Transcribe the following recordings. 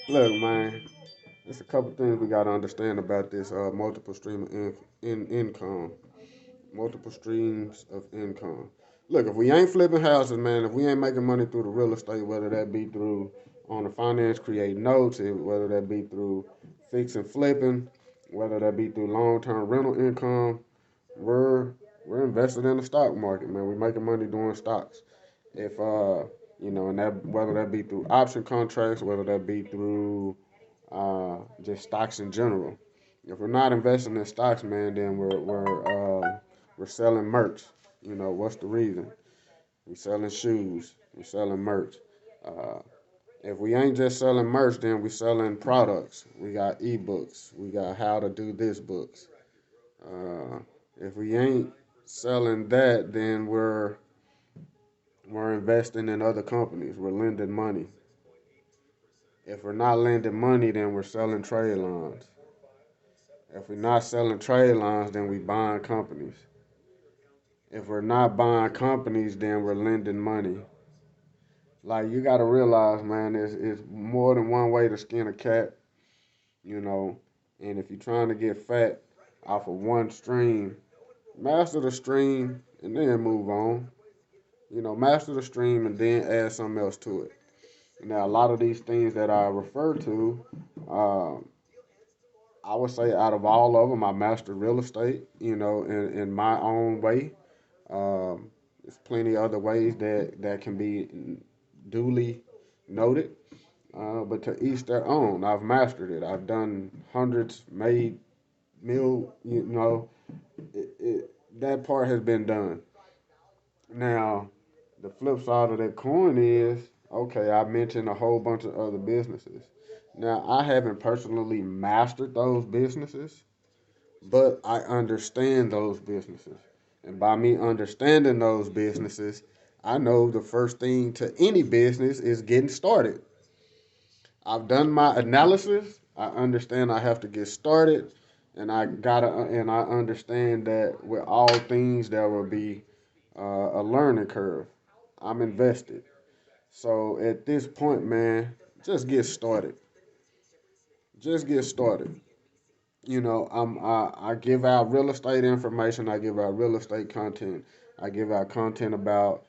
Look, man, there's a couple things we gotta understand about this multiple stream of income, multiple streams of income. Look, if we ain't flipping houses, man, if we ain't making money through the real estate, whether that be through on the finance, create notes, whether that be through fixing, flipping, whether that be through long-term rental income, we're we're invested in the stock market, man. We're making money doing stocks. If and that whether that be through option contracts, whether that be through just stocks in general. If we're not investing in stocks, man, then we're selling merch. You know what's the reason? We're selling shoes. We're selling merch. Uh, if we ain't just selling merch, then we're selling products. We got ebooks. We got how to do this books. Uh, if we ain't selling that, then we're investing in other companies. We're lending money. If we're not lending money, then we're selling trade lines. If we're not selling trade lines, then we buying companies. If we're not buying companies, then we're lending money. Like you gotta realize, man, it's more than one way to skin a cat, you know. And if you're trying to get fat off of one stream, master the stream and then move on. You know, master the stream and then add something else to it. Now, a lot of these things that I refer to, um, I would say out of all of them, I mastered real estate, you know, in my own way. There's plenty of other ways that can be duly noted, but to each their own. I've mastered it. I've done hundreds, made you know, that part has been done. Now, the flip side of that coin is, okay, I mentioned a whole bunch of other businesses. Now, I haven't personally mastered those businesses, but I understand those businesses. And by me understanding those businesses, I know the first thing to any business is getting started. I've done my analysis. I understand I have to get started, and I understand that with all things there will be a learning curve. I'm invested. So at this point, man, just get started. Just get started. You know, I give out real estate information. I give out real estate content. I give out content about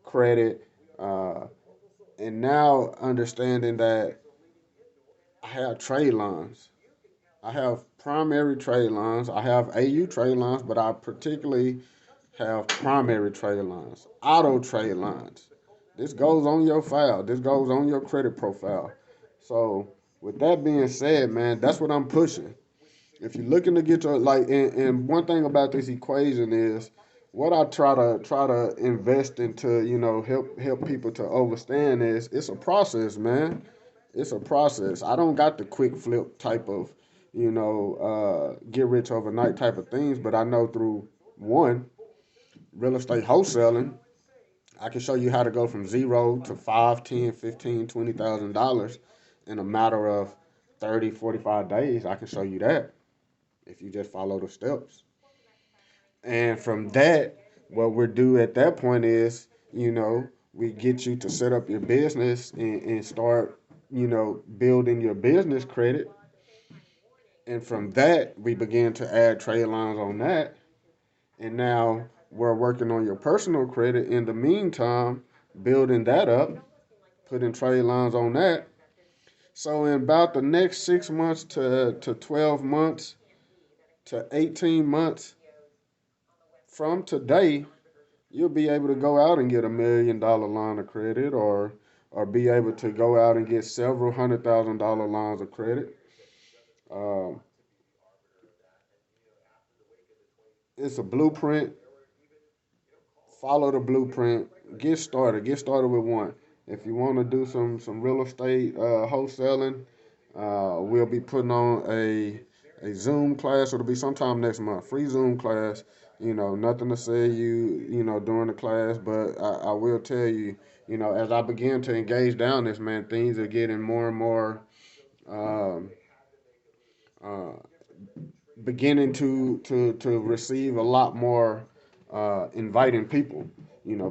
credit, uh, and now understanding that I have trade lines. I have primary trade lines. I have AU trade lines, but I particularly have primary trade lines, auto trade lines. This goes on your file. This goes on your credit profile. So with that being said, man, that's what I'm pushing. If you're looking to get your and one thing about this equation is what I try to invest into, help people to understand is it's a process, man. It's a process. I don't got the quick flip type of, get rich overnight type of things, but I know through one real estate wholesaling, I can show you how to go from zero to 5, 10, 15, $20,000 in a matter of 30, 45 days. I can show you that if you just follow the steps. And from that, what we're due at that point is, we get you to set up your business and start, building your business credit. And from that, we begin to add trade lines on that. And now we're working on your personal credit in the meantime, building that up, putting trade lines on that. So in about the next 6 months to 12 months to 18 months from today, you'll be able to go out and get $1 million line of credit or be able to go out and get several $100,000 lines of credit. Um, it's a blueprint. Follow the blueprint. Get started. Get started with one. If you want to do some real estate wholesaling, we'll be putting on a Zoom class. It'll be sometime next month. Free Zoom class. Nothing to say during the class, but I will tell you, as I begin to engage down this, man, things are getting more and more um, uh, beginning to receive a lot more inviting people.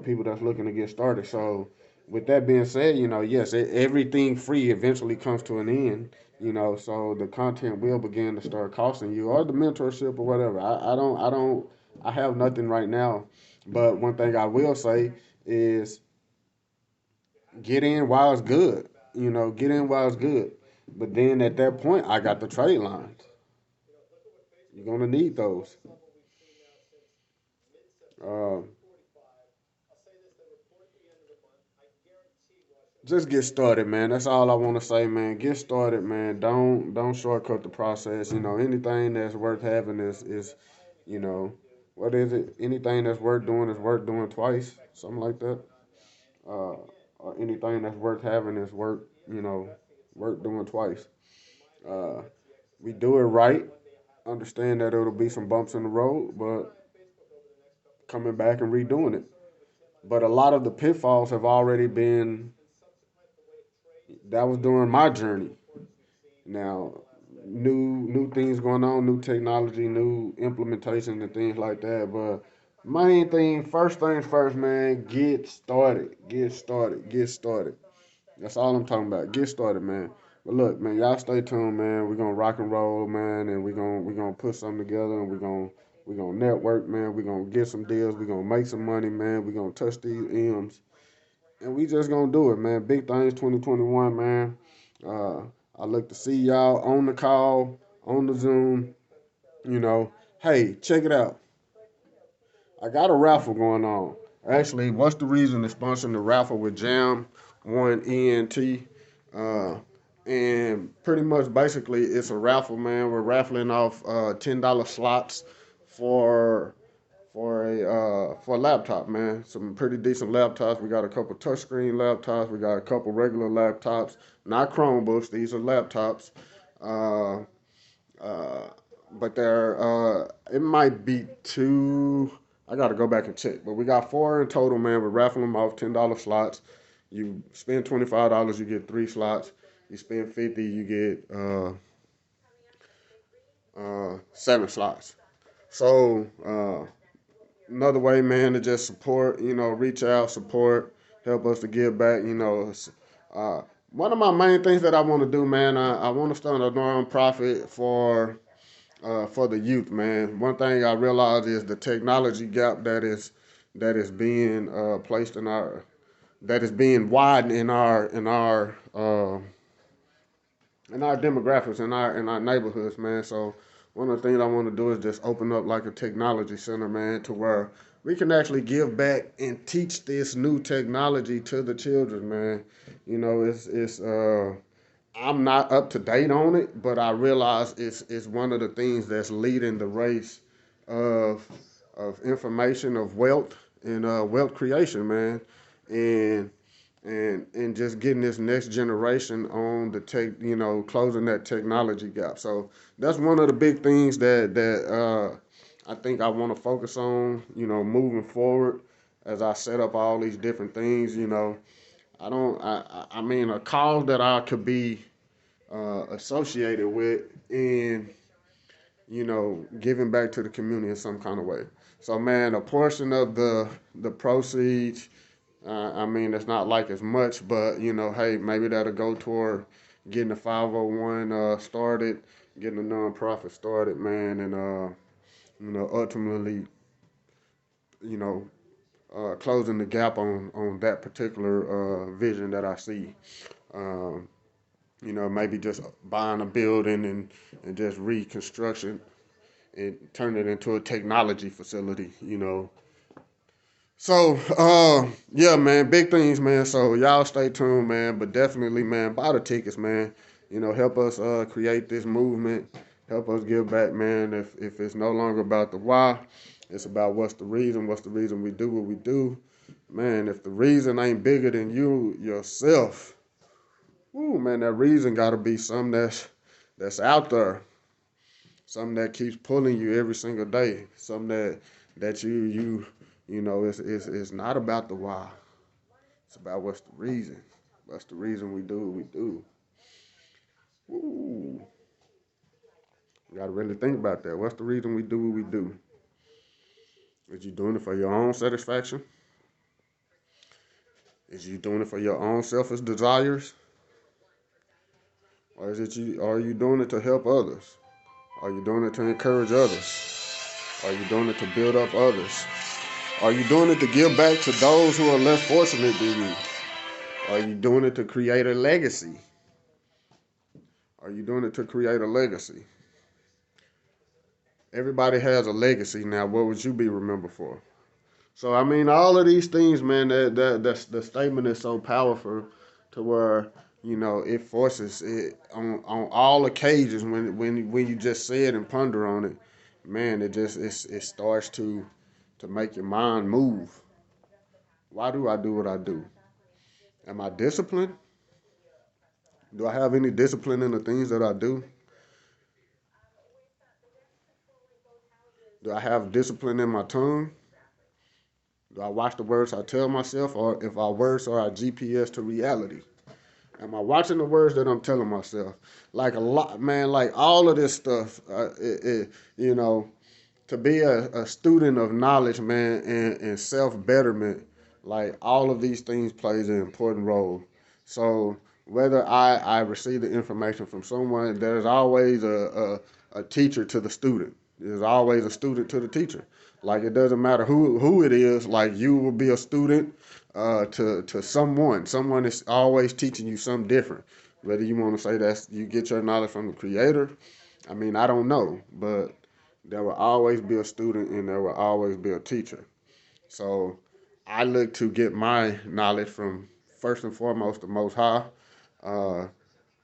People that's looking to get started. So with that being said, yes, everything free eventually comes to an end. So the content will begin to start costing you, or the mentorship or whatever. I have nothing right now, but one thing I will say is get in while it's good. Get in while it's good. But then at that point, I got the trade lines. You're gonna need those. Uh, just get started, man. That's all I want to say, man. Get started, man. Don't shortcut the process. Anything that's worth having is you know, what is it? Anything that's worth doing is worth doing twice, something like that. Uh, or anything that's worth having is worth doing twice. Uh, we do it right. Understand that it'll be some bumps in the road, but coming back and redoing it. But a lot of the pitfalls have already been. That was during my journey. Now, new things going on, new technology, new implementations and things like that. But main thing, first things first, man, get started. Get started. Get started. That's all I'm talking about. Get started, man. But look, man, y'all stay tuned, man. We're gonna rock and roll, man, and we're gonna put something together and we're gonna network, man. We're gonna get some deals, we're gonna make some money, man. We're gonna touch these M's. And we just gonna do it, man. Big things 2021, man. Uh, I look to see y'all on the call, on the Zoom. You know, hey, check it out. I got a raffle going on. Actually, what's the reason to sponsor the raffle with Jam One ENT? Uh, and pretty much, basically, it's a raffle, man. We're raffling off $10 slots for for a laptop, man. Some pretty decent laptops. We got a couple touchscreen laptops. We got a couple regular laptops, not Chromebooks. These are laptops. Uh, uh, but they're it might be two. I got to go back and check. But we got four in total, man. We're raffling them off $10 slots. You spend $25, you get three slots. You spend 50, you get seven slots. So another way, man, to just support, reach out, support, help us to give back, Uh, one of my main things that I want to do, man, I want to start a nonprofit for the youth, man. One thing I realize is the technology gap that is being placed in our that is being widened in our demographics in our neighborhoods, man. So one of the things I want to do is just open up like a technology center, man, to where we can actually give back and teach this new technology to the children, man. It's I'm not up to date on it, but I realize it's one of the things that's leading the race of information, of wealth, and wealth creation, man. And and just getting this next generation on the tech, closing that technology gap. So that's one of the big things that I think I want to focus on, moving forward as I set up all these different things. I don't, I mean, a cause that I could be associated with, and giving back to the community in some kind of way. So, man, a portion of the proceeds, I mean, it's not like as much, but hey, maybe that'll go toward getting the 501 started, getting a nonprofit started, man, and ultimately, you know, closing the gap on that particular vision that I see. Um, maybe just buying a building and just reconstruction and turn it into a technology facility. So, yeah, man, big things, man. So y'all stay tuned, man. But definitely, man, buy the tickets, man. Help us create this movement. Help us give back, man. If it's no longer about the why, it's about what's the reason. What's the reason we do what we do, man? If the reason ain't bigger than you yourself, ooh, man, that reason got to be something that's out there, something that keeps pulling you every single day, something that it's not about the why. It's about what's the reason. What's the reason we do what we do? Ooh, you gotta really think about that. What's the reason we do what we do? Is you doing it for your own satisfaction? Is you doing it for your own selfish desires? Or are you doing it to help others? Are you doing it to encourage others? Are you doing it to build up others? Are you doing it to give back to those who are less fortunate than you? Are you doing it to create a legacy? Are you doing it to create a legacy? Everybody has a legacy now. What would you be remembered for? So I mean, all of these things, man. That's the statement is so powerful, to where it forces it on all occasions when you just say it and ponder on it, man. It starts to make your mind move. Why do I do what I do? Am I disciplined? Do I have any discipline in the things that I do? Do I have discipline in my tongue? Do I watch the words I tell myself, or if our words are our GPS to reality? Am I watching the words that I'm telling myself? Like a lot, man. Like all of this stuff, you know, to be a student of knowledge, man, and self betterment. Like all of these things plays an important role. So whether I receive the information from someone, there's always a teacher to the student. There's always a student to the teacher. Like it doesn't matter who it is. Like you will be a student to someone. Someone is always teaching you something different. Whether you want to say that you get your knowledge from the creator, I mean I don't know, but there will always be a student and there will always be a teacher. So I look to get my knowledge from first and foremost the Most High, uh,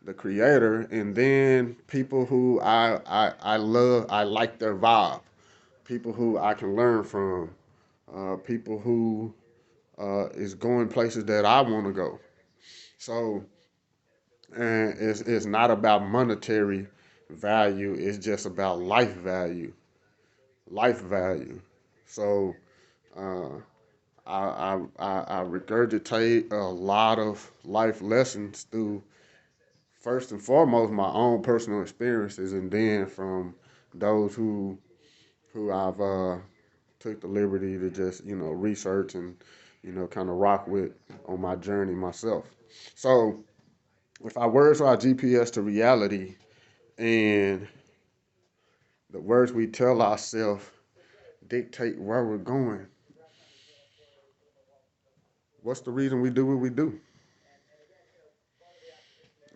the Creator, and then people who I love. I like their vibe. People who I can learn from. People who is going places that I want to go. So and it's not about monetary value. It's just about life value. Life value. So uh, I regurgitate a lot of life lessons through first and foremost my own personal experiences, and then from those who I've took the liberty to just research and kind of rock with on my journey myself. So if our words are our GPS to reality, and the words we tell ourselves dictate where we're going, what's the reason we do what we do?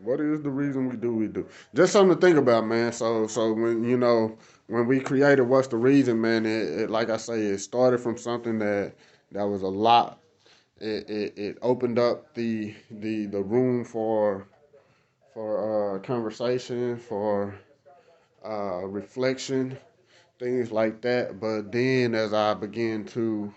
What is the reason we do what we do? Just something to think about, man. So when when we created what's the reason, man, it like I say, it started from something that was a lot. It opened up the room for conversation, for reflection, things like that. But then as I began to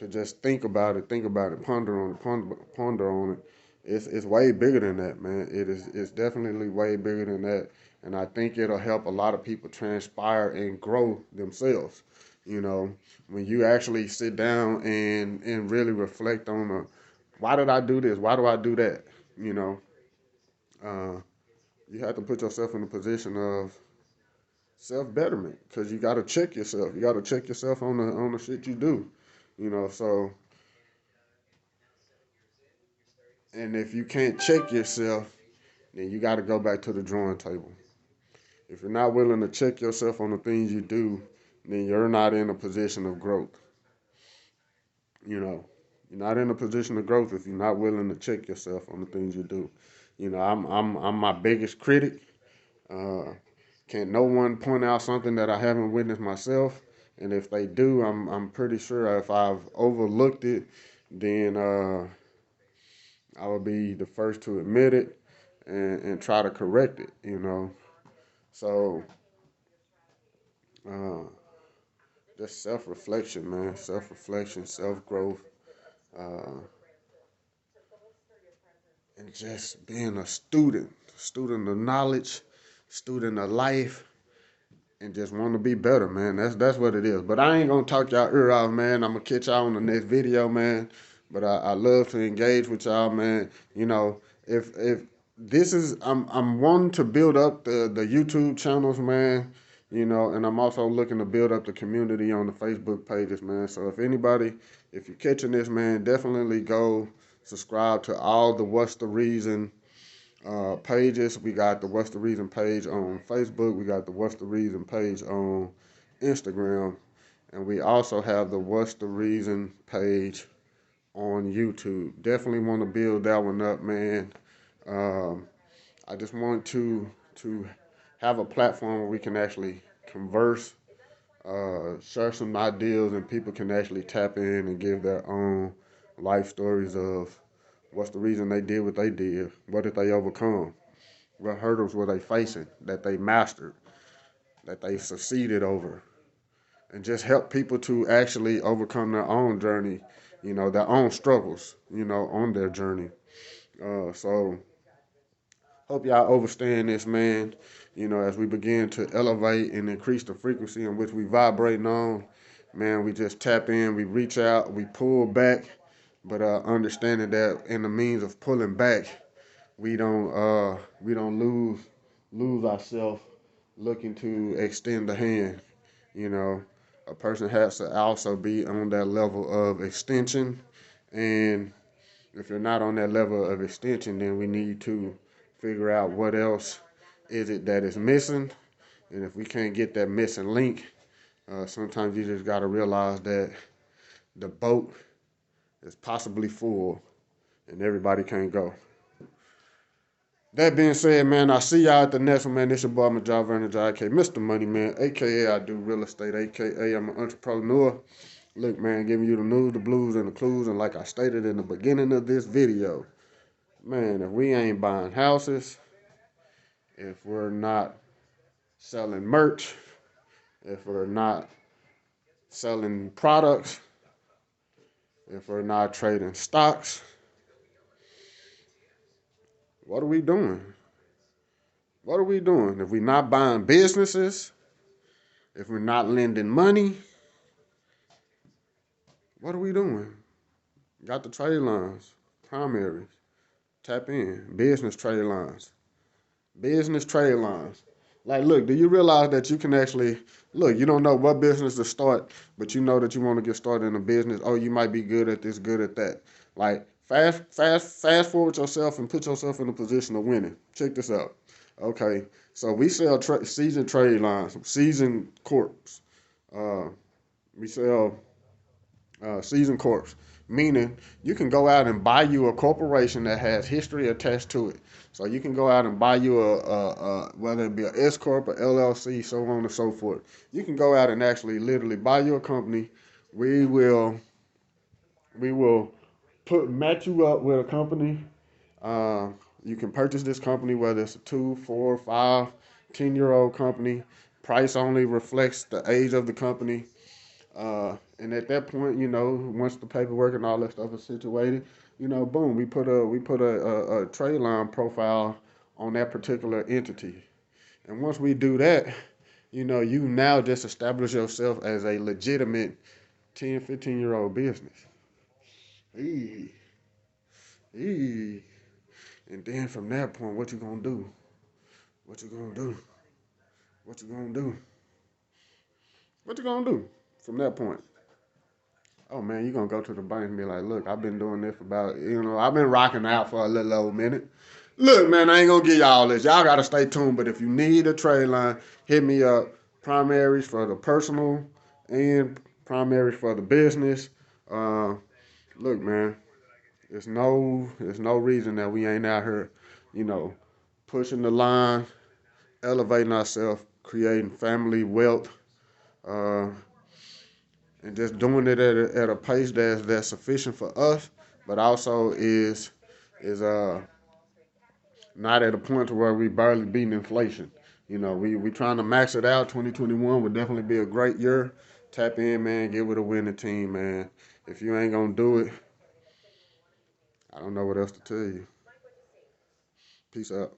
just think about it, ponder on it. It's way bigger than that, man. It's definitely way bigger than that, and I think it'll help a lot of people transpire and grow themselves. You know, when you actually sit down and really reflect on why did I do this? Why do I do that? You know, uh, you have to put yourself in a position of self betterment because you got to check yourself. You got to check yourself on the shit you do. So and if you can't check yourself, then you got to go back to the drawing table. If you're not willing to check yourself on the things you do, then you're not in a position of growth. You know, you're not in a position of growth if you're not willing to check yourself on the things you do. I'm my biggest critic. Uh, can't no one point out something that I haven't witnessed myself? And if they do, I'm pretty sure if I've overlooked it, then I will be the first to admit it and try to correct it. So uh, just self reflection, man. Self reflection, self growth, uh, and just being a student of knowledge, student of life, and just want to be better, man. That's what it is. But I ain't gonna talk y'all ear off, man. I'm gonna catch y'all on the next video, man. But I love to engage with y'all, man. If this is I'm wanting to build up the YouTube channels, man. And I'm also looking to build up the community on the Facebook pages, man. So if you're catching this, man, definitely go Subscribe to all the What's the Reason pages. We got the What's the Reason page on Facebook. We got the What's the Reason page on Instagram. And we also have the What's the Reason page on YouTube. Definitely want to build that one up, man. Um, I just want to have a platform where we can actually converse, share some ideas, and people can actually tap in and give their own life stories of what's the reason they did what they did, what did they overcome, what hurdles were they facing that they mastered, that they succeeded over, and just help people to actually overcome their own journey, their own struggles, on their journey. So hope y'all understand this, man. As we begin to elevate and increase the frequency in which we vibrating on, man, we just tap in, we reach out, we pull back, but understanding that in the means of pulling back, we don't lose ourselves looking to extend the hand. You know, a person has to also be on that level of extension, and if you're not on that level of extension, then we need to figure out what else is it that is missing. And if we can't get that missing link, sometimes you just got to realize that the boat is possibly full and everybody can't go. That being said, man, I'll see y'all at the next one, man. This your boy, I'm a John Vernon, aka Mr. Money Man, aka I do real estate, aka I'm an entrepreneur. Look, man, giving you the news, the blues, and the clues. And like I stated in the beginning of this video, man, if we ain't buying houses, if we're not selling merch, if we're not selling products, if we're not trading stocks, what are we doing? What are we doing? If we're not buying businesses, if we're not lending money, what are we doing? Got the trade lines, primaries, tap in, business trade lines. Business trade lines. Like, look, do you realize that you can actually, look, you don't know what business to start, but you know that you want to get started in a business. Oh, you might be good at this, good at that. Like, fast forward yourself and put yourself in a position of winning. Check this out. Okay, so we sell seasoned trade lines, seasoned corps. Uh, we sell seasoned corps, meaning you can go out and buy you a corporation that has history attached to it. So you can go out and buy you a whether it be an S corp, or LLC, so on and so forth. You can go out and actually literally buy you a company. We will match you up with a company. Uh, you can purchase this company, whether it's a 2, 4, 5, 10-year-old company. Price only reflects the age of the company. And at that point, once the paperwork and all that stuff is situated, boom, we put a trade line profile on that particular entity. And once we do that, you now just establish yourself as a legitimate 10, 15-year-old business. Eee, eee. And then from that point, what you gonna do? What you gonna do? What you gonna do? What you gonna do from that point? Oh man, you're gonna go to the bank and be like, look, I've been doing this for about, I've been rocking out for a little old minute. Look, man, I ain't gonna give y'all this. Y'all gotta stay tuned. But if you need a trade line, hit me up. Primaries for the personal and primaries for the business. Uh, look, man, there's no reason that we ain't out here, you know, pushing the line, elevating ourselves, creating family wealth. Uh, and just doing it at a pace that's sufficient for us, but also is not at a point to where we barely beating inflation. We trying to max it out. 2021 would definitely be a great year. Tap in, man. Get with a winning team, man. If you ain't gonna do it, I don't know what else to tell you. Peace out.